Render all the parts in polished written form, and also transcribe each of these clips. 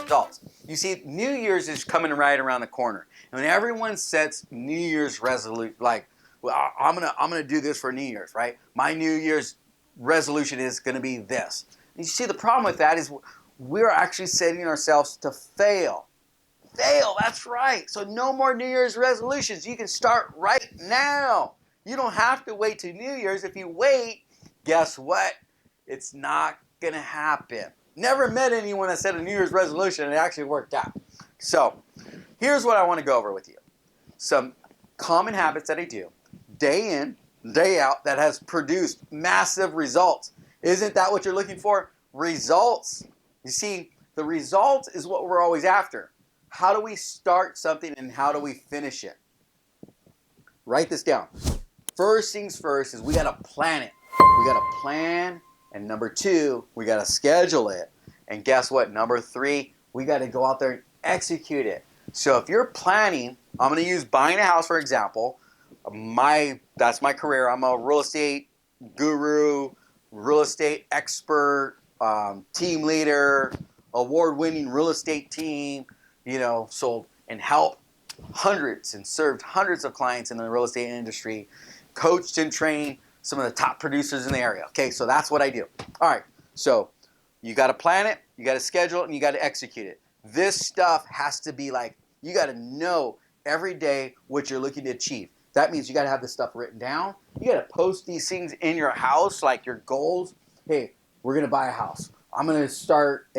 Adults. You see, New Year's is coming right around the corner. And when everyone sets New Year's resolution, like, well, I'm gonna do this for New Year's, right? My New Year's resolution is gonna be this. And you see, the problem with that is we're actually setting ourselves to fail. Fail, that's right. So no more New Year's resolutions. You can start right now. You don't have to wait till New Year's. If you wait, guess what? It's not gonna happen. Never met anyone that set a New Year's resolution and it actually worked out. So here's what I want to go over with you. Some common habits that I do day in, day out that has produced massive results. Isn't that what you're looking for? Results. You see, the result is what we're always after. How do we start something and how do we finish it? Write this down. First things first is we got to plan it. We got to plan. And number two, we got to schedule it. And guess what? Number three, we got to go out there and execute it. So if you're planning, I'm going to use buying a house for example. That's my career. I'm a real estate guru, real estate expert, team leader, award-winning real estate team. Sold and helped hundreds and served hundreds of clients in the real estate industry, coached and trained some of the top producers in the area. Okay, so that's what I do. All right, so you got to plan it, you got to schedule it, and you got to execute it. This stuff has to be like, you got to know every day what you're looking to achieve. That means you got to have this stuff written down. You got to post these things in your house, like your goals. Hey, we're going to buy a house. I'm going to start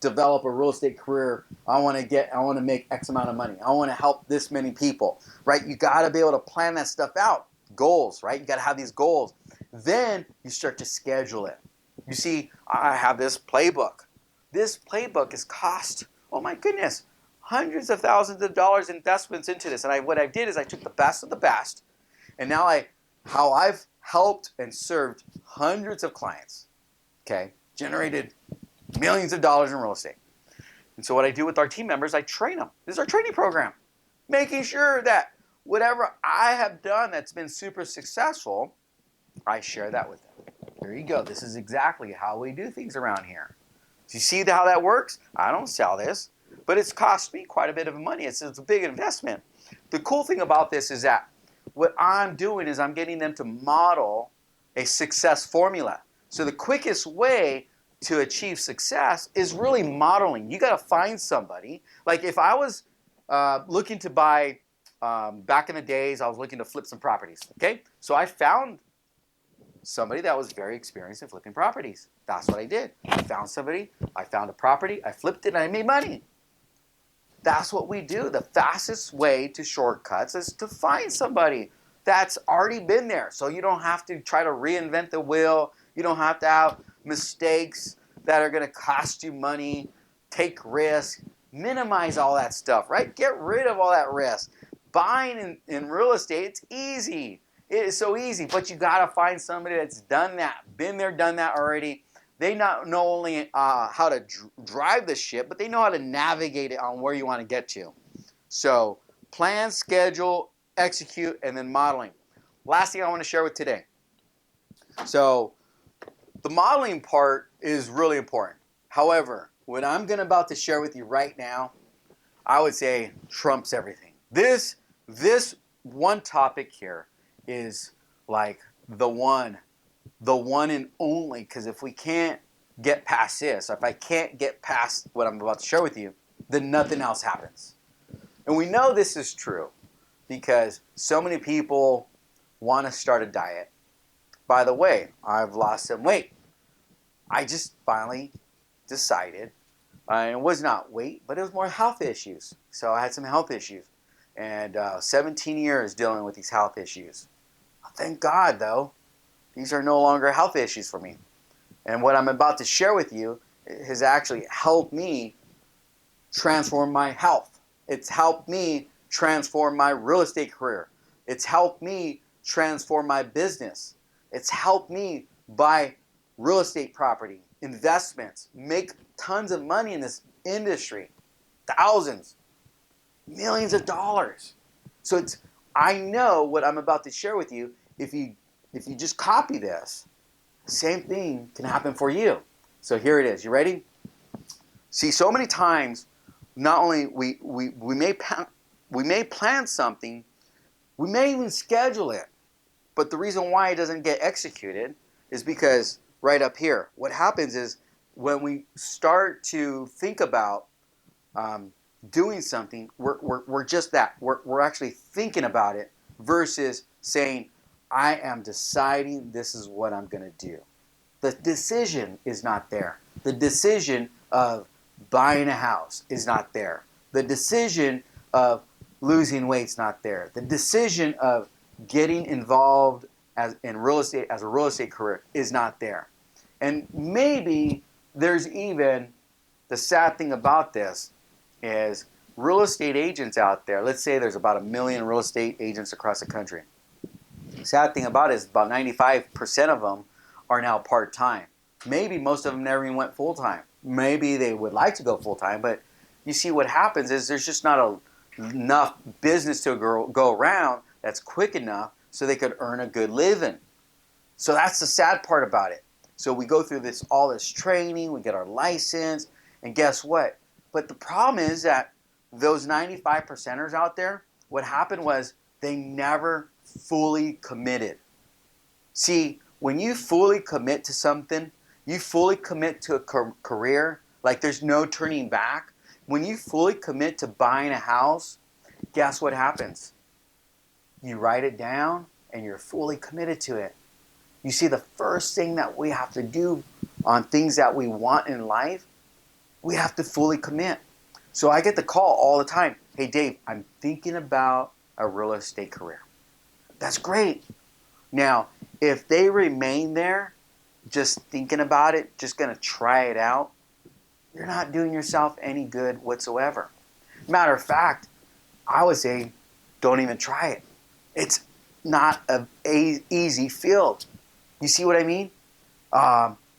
develop a real estate career. I want to make X amount of money. I want to help this many people, right? You got to be able to plan that stuff out. Goals, right? You got to have these goals. Then you start to schedule it. You see, I have this playbook. This playbook is cost, oh my goodness, hundreds of thousands of dollars investments into this. And what I did is I took the best of the best, and now how I've helped and served hundreds of clients, okay, generated millions of dollars in real estate. And so what I do with our team members, I train them. This is our training program, making sure that whatever I have done that's been super successful, I share that with them. There you go. This is exactly how we do things around here. Do you see how that works? I don't sell this, but it's cost me quite a bit of money. It's a big investment. The cool thing about this is that what I'm doing is I'm getting them to model a success formula. So the quickest way to achieve success is really modeling. You got to find somebody. Like if I was looking to buy, back in the days, I was looking to flip some properties. Okay, so I found somebody that was very experienced in flipping properties. That's what I did. I found somebody, I found a property, I flipped it, and I made money. That's what we do. The fastest way to shortcuts is to find somebody that's already been there. So you don't have to try to reinvent the wheel. You don't have to have mistakes that are going to cost you money. Take risk. Minimize all that stuff, right? Get rid of all that risk. Buying in real estate, it's easy. It is so easy, but you got to find somebody that's done that, been there, done that already. They not only how to drive the ship, but they know how to navigate it on where you want to get to. So plan, schedule, execute, and then modeling. Last thing I want to share with today. So the modeling part is really important. However, what I'm about to share with you right now, I would say trumps everything. This one topic here is like the one and only, because if we can't get past this, if I can't get past what I'm about to share with you, then nothing else happens. And we know this is true because so many people want to start a diet. By the way, I've lost some weight. I just finally decided, and it was not weight, but it was more health issues. So I had some health issues, and 17 years dealing with these health issues. Thank God, though, these are no longer health issues for me. And what I'm about to share with you has actually helped me transform my health. It's helped me transform my real estate career. It's helped me transform my business. It's helped me buy real estate property, investments, make tons of money in this industry, thousands, millions of dollars. So I know what I'm about to share with you. If you just copy this, same thing can happen for you. So here it is. You ready? See, so many times, not only we may plan something, we may even schedule it, but the reason why it doesn't get executed is because right up here, what happens is when we start to think about doing something, we're just that. We're actually thinking about it versus saying, I am deciding this is what I'm going to do. The decision is not there. The decision of buying a house is not there. The decision of losing weight's not there. The decision of getting involved in real estate as a real estate career is not there. And maybe there's even, the sad thing about this is real estate agents out there, let's say there's about 1 million real estate agents across the country. The sad thing about it is about 95% of them are now part-time. Maybe most of them never even went full-time. Maybe they would like to go full-time, but you see what happens is there's just not enough business to go around that's quick enough so they could earn a good living. So that's the sad part about it. So we go through all this training, we get our license, and guess what? But the problem is that those 95%ers out there, what happened was they never fully committed. See, when you fully commit to something, you fully commit to a career, like there's no turning back. When you fully commit to buying a house, guess what happens? You write it down and you're fully committed to it. You see, the first thing that we have to do on things that we want in life, we have to fully commit. So I get the call all the time. Hey Dave, I'm thinking about a real estate career. That's great. Now, if they remain there, just thinking about it, just going to try it out, you're not doing yourself any good whatsoever. Matter of fact, I would say don't even try it. It's not an easy field. You see what I mean?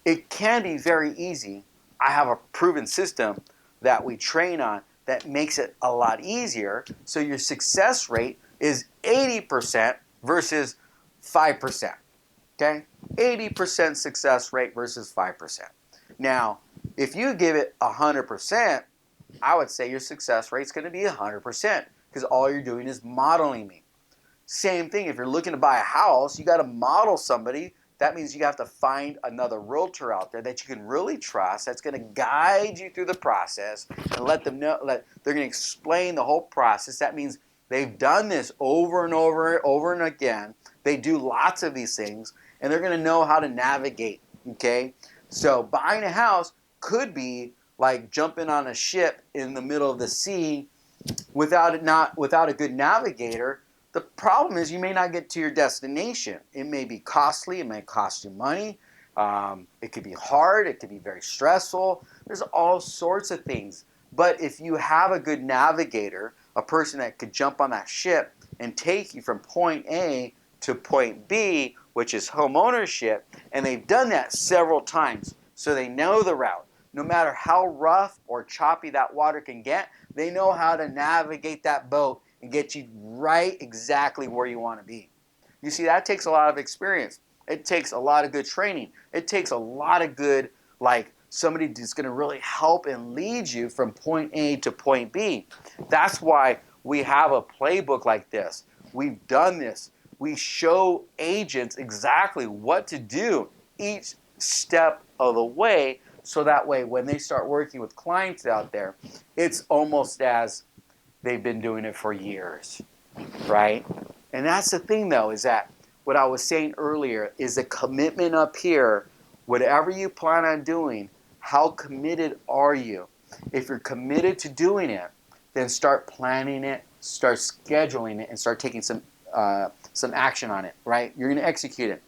It can be very easy. I have a proven system that we train on that makes it a lot easier. So your success rate is 80% versus 5%. Okay? 80% success rate versus 5%. Now, if you give it 100%, I would say your success rate is going to be 100% because all you're doing is modeling me. Same thing, if you're looking to buy a house, you got to model somebody. That means you have to find another realtor out there that you can really trust, that's going to guide you through the process and let them know, they're going to explain the whole process. That means they've done this over and over and again. They do lots of these things, and they're going to know how to navigate, okay? So buying a house could be like jumping on a ship in the middle of the sea without a good navigator. The problem is you may not get to your destination. It may be costly. It may cost you money. It could be hard. It could be very stressful. There's all sorts of things. But if you have a good navigator, a person that could jump on that ship and take you from point A to point B, which is home ownership, and they've done that several times, so they know the route. No matter how rough or choppy that water can get, they know how to navigate that boat and get you right exactly where you want to be. You see, that takes a lot of experience. It takes a lot of good training. It takes a lot of good, somebody that's going to really help and lead you from point A to point B. That's why we have a playbook like this. We've done this. We show agents exactly what to do each step of the way, so that way when they start working with clients out there, it's almost as they've been doing it for years, right? And that's the thing, though, is that what I was saying earlier is the commitment up here. Whatever you plan on doing, how committed are you? If you're committed to doing it, then start planning it, start scheduling it, and start taking some action on it, right? You're going to execute it.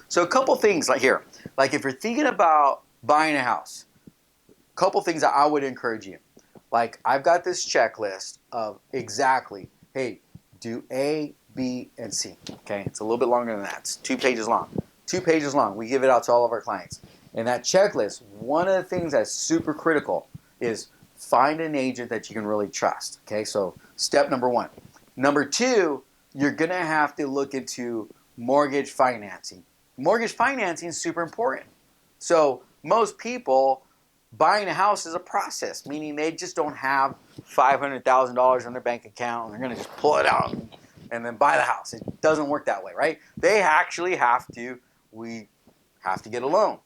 So a couple things here. Like if you're thinking about buying a house, a couple things that I would encourage you. Like I've got this checklist of exactly, hey, do A, B, and C. Okay, it's a little bit longer than that. It's 2 pages long. 2 pages long. We give it out to all of our clients. And that checklist, one of the things that's super critical is find an agent that you can really trust. Okay, so step number 1. Number 2, you're going to have to look into mortgage financing. Mortgage financing is super important. So most people buying a house is a process, meaning they just don't have $500,000 in their bank account and they're going to just pull it out and then buy the house. It doesn't work that way, right? They actually we have to get a loan.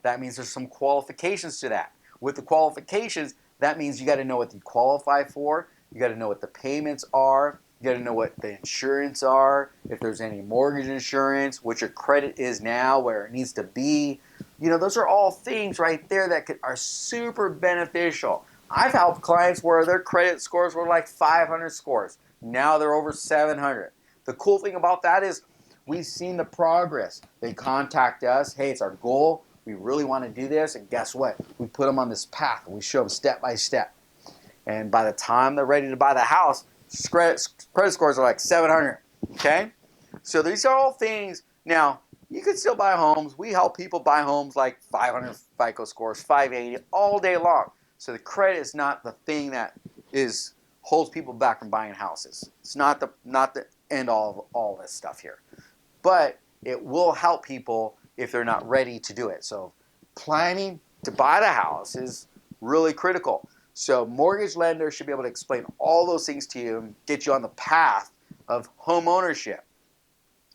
That means there's some qualifications to that. With the qualifications, that means you got to know what you qualify for. You got to know what the payments are. You got to know what the insurance are, if there's any mortgage insurance, what your credit is now, where it needs to be. Those are all things right there that are super beneficial. I've helped clients where their credit scores were like 500 scores. Now they're over 700. The cool thing about that is we've seen the progress. They contact us, hey, it's our goal. We really want to do this. And guess what? We put them on this path. And we show them step by step. And by the time they're ready to buy the house, credit scores are like 700. Okay? So these are all things. Now, you can still buy homes. We help people buy homes like 500 FICO scores, 580 all day long. So the credit is not the thing that holds people back from buying houses. It's not the end all of all this stuff here. But it will help people if they're not ready to do it. So planning to buy the house is really critical. So mortgage lenders should be able to explain all those things to you and get you on the path of home ownership.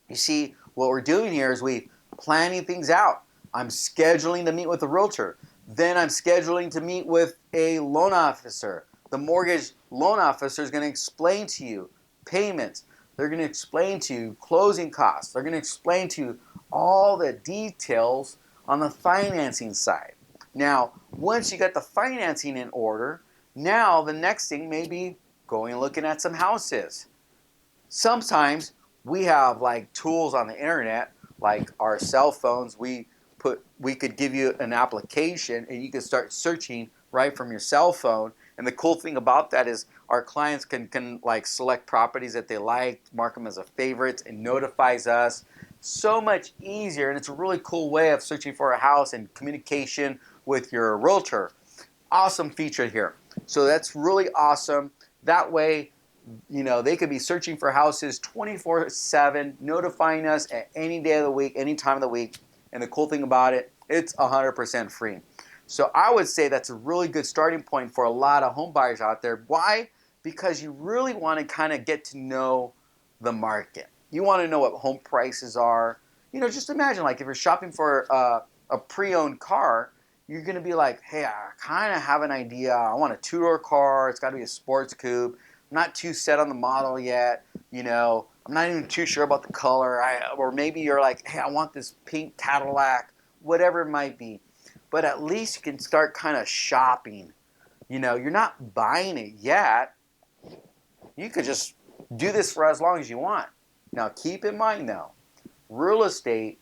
You see, what we're doing here is we planning things out. I'm scheduling to meet with a realtor. Then I'm scheduling to meet with a loan officer. The mortgage loan officer is going to explain to you payments. They're going to explain to you closing costs. They're going to explain to you all the details on the financing side. Now, once you got the financing in order, now the next thing may be going and looking at some houses. Sometimes we have like tools on the internet, like our cell phones. We could give you an application and you can start searching right from your cell phone. And the cool thing about that is our clients can like select properties that they like, mark them as a favorite, and notifies us. So much easier, and it's a really cool way of searching for a house and communication with your realtor. Awesome feature here. So that's really awesome. That way, they could be searching for houses 24/7, notifying us at any day of the week, any time of the week. And the cool thing about it, it's 100% free. So I would say that's a really good starting point for a lot of home buyers out there. Why? Because you really want to kind of get to know the market. You want to know what home prices are. Just imagine like if you're shopping for a pre-owned car, you're going to be like, hey, I kind of have an idea. I want a two-door car. It's got to be a sports coupe. I'm not too set on the model yet. I'm not even too sure about the color. Or maybe you're like, hey, I want this pink Cadillac, whatever it might be. But at least you can start kind of shopping. You're not buying it yet. You could just do this for as long as you want. Now, keep in mind, though, real estate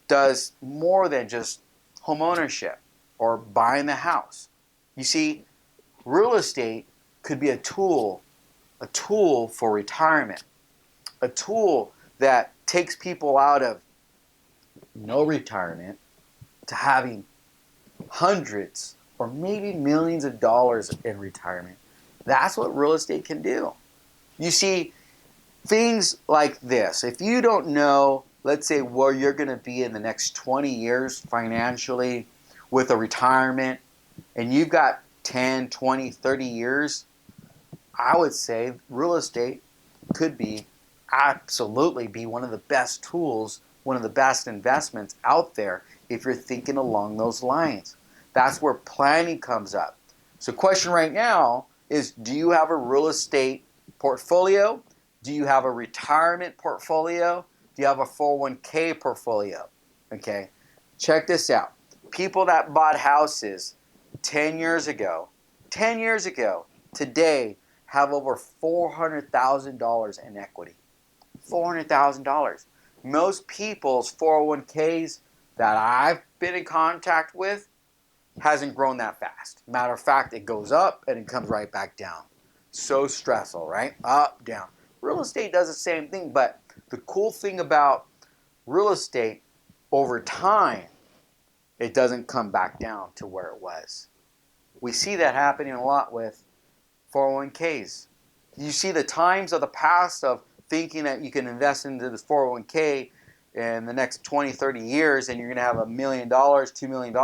does more than just home ownership or buying the house. You see, real estate could be a tool for retirement, a tool that takes people out of no retirement to having hundreds or maybe millions of dollars in retirement. That's what real estate can do. You see, things like this, if you don't know, let's say, where you're going to be in the next 20 years financially with a retirement, and you've got 10, 20, 30 years, I would say real estate could absolutely be one of the best tools, one of the best investments out there if you're thinking along those lines. That's where planning comes up. So question right now is, do you have a real estate portfolio? Do you have a retirement portfolio? Do you have a 401k portfolio? Okay, check this out. People that bought houses 10 years ago, today have over $400,000 in equity. $400,000. Most people's 401ks that I've been in contact with hasn't grown that fast. Matter of fact, it goes up and it comes right back down. So stressful, right? Up, down. Real estate does the same thing, but the cool thing about real estate, over time, it doesn't come back down to where it was. We see that happening a lot with 401ks. You see the times of the past of thinking that you can invest into this 401k in the next 20, 30 years and you're going to have $1 million, $2 million,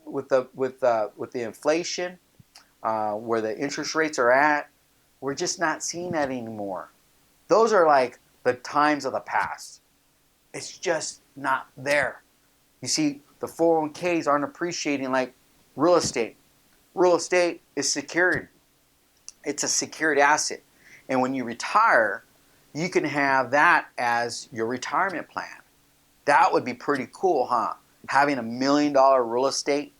with the inflation, where the interest rates are at, we're just not seeing that anymore. Those are like the times of the past. It's just not there. You see, the 401ks aren't appreciating like real estate. Real estate is secured. It's a secured asset. And when you retire, you can have that as your retirement plan. That would be pretty cool, huh? Having $1 million real estate.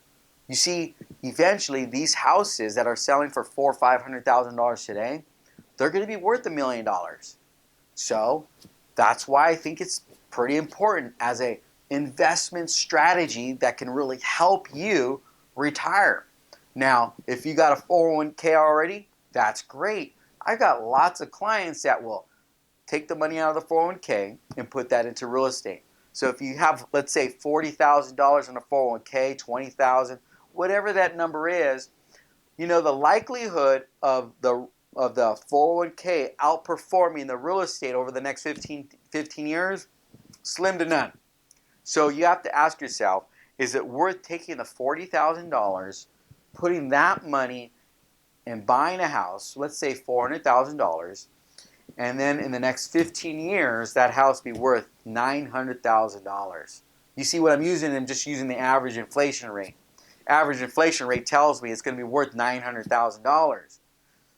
You see, eventually these houses that are selling for $400,000 or $500,000 today, they're going to be worth $1 million. So that's why I think it's pretty important as a investment strategy that can really help you retire. Now, if you got a 401k already, that's great. I've got lots of clients that will take the money out of the 401k and put that into real estate. So if you have, let's say, $40,000 in a 401k, $20,000, whatever that number is, you know, the likelihood of the 401k outperforming the real estate over the next 15 years, slim to none. So you have to ask yourself, is it worth taking the $40,000, putting that money and buying a house, let's say $400,000, and then in the next 15 years, that house be worth $900,000. You see what I'm using? I'm just using the average inflation rate. Average inflation rate tells me it's going to be worth $900,000.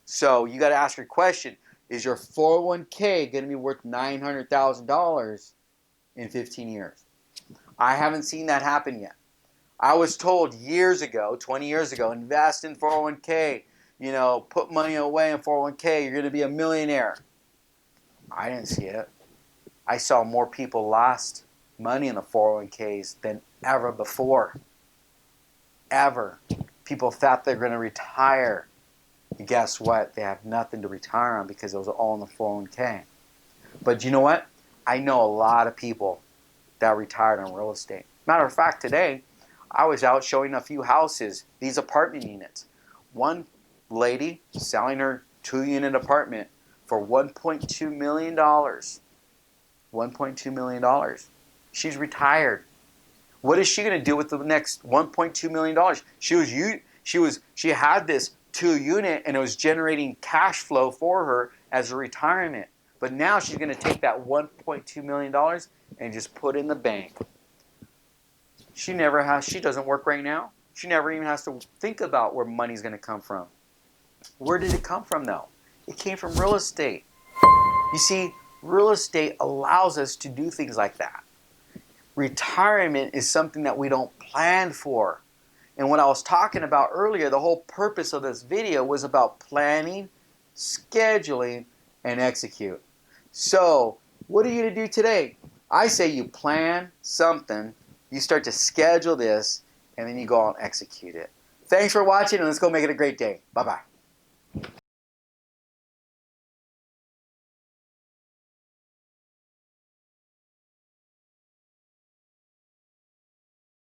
So you got to ask your question, is your 401k going to be worth $900,000 in 15 years? I haven't seen that happen yet. I was told years ago, 20 years ago, invest in 401k, you know, put money away in 401k, you're going to be a millionaire. I didn't see it. I saw more people lost money in the 401ks than ever before. Ever. People thought they're going to retire. And guess what? They have nothing to retire on because it was all in the 401k. But you know what? I know a lot of people that retired on real estate. Matter of fact, today, I was out showing a few houses, these apartment units. One lady selling her 2-unit apartment for $1.2 million. $1.2 million. She's retired. What is she going to do with the next $1.2 million? She had this 2-unit and it was generating cash flow for her as a retirement. But now she's going to take that $1.2 million and just put it in the bank. She doesn't work right now. She never even has to think about where money's going to come from. Where did it come from though? It came from real estate. You see, real estate allows us to do things like that. Retirement is something that we don't plan for. And what I was talking about earlier, the whole purpose of this video was about planning, scheduling, and execute. So, what are you to do today? I say you plan something, you start to schedule this, and then you go out and execute it. Thanks for watching, and let's go make it a great day. Bye-bye.